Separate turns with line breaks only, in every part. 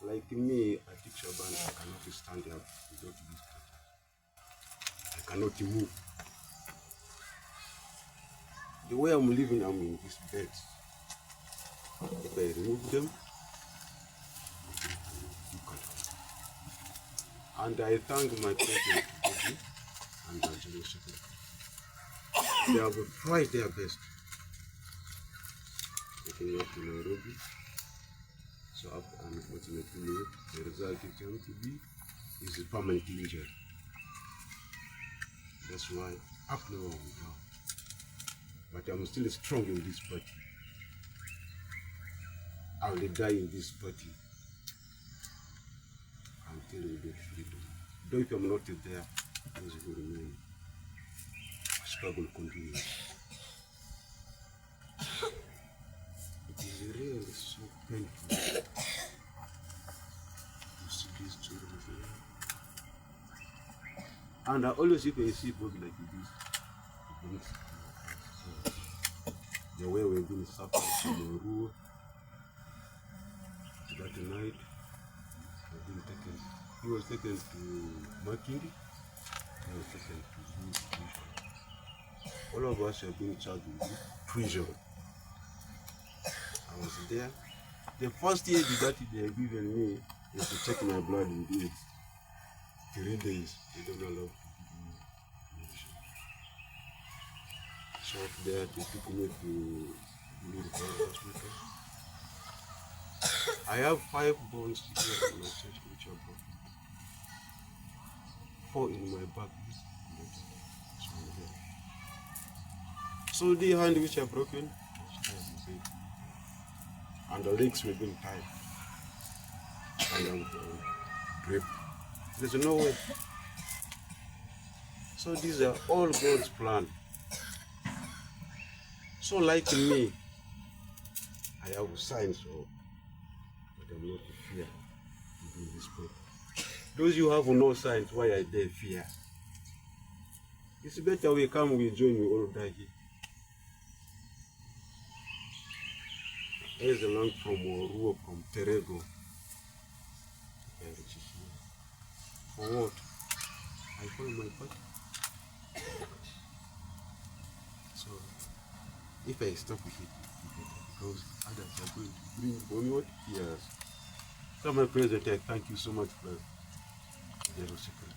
Like me, I think Shaban, I cannot stand up without this cutter. I cannot move. The way I'm living, I'm in this bed. If I remove them, you can. And I thank my cousin Bobi and the general secretary. They have tried their best. Taking me up to Nairobi. So unfortunately, the result it came to be is a permanent injury. That's why up now I'm down. But I'm still strong in this party. I will die in this party until we get freedom. Though if I'm not there, those will remain. Struggle continues. It is really so painful to see these children here. And I always, if I see Bobi like this, it brings the way we've been suffering from Arua. That night, he was taken to Makindi, he was taken to prison. All of us have been charged with prison. I was there. The first year that they have given me is to check my blood in it. 3 days, they don't allow to give me medicine. So up there, they took me to the hospital. I have 5 bones here in my chest which are broken. 4 in my back. So the hand which are broken, and the legs were being tied. And I'm draped. There's no way. So these are all God's plan. So like me, I have signs of. I'm not fear to do this way. Those who have no signs, why are they fear? It's better we come, we join, we all die here. There's a long from Arua, from Terego. For what? I follow my party. So, if I stop with it, because others are going to bring only what? Yes. So my president, I thank you so much for the General Secretary.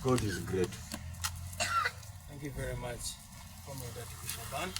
God is great.
Thank you very much, Comrade Shaban.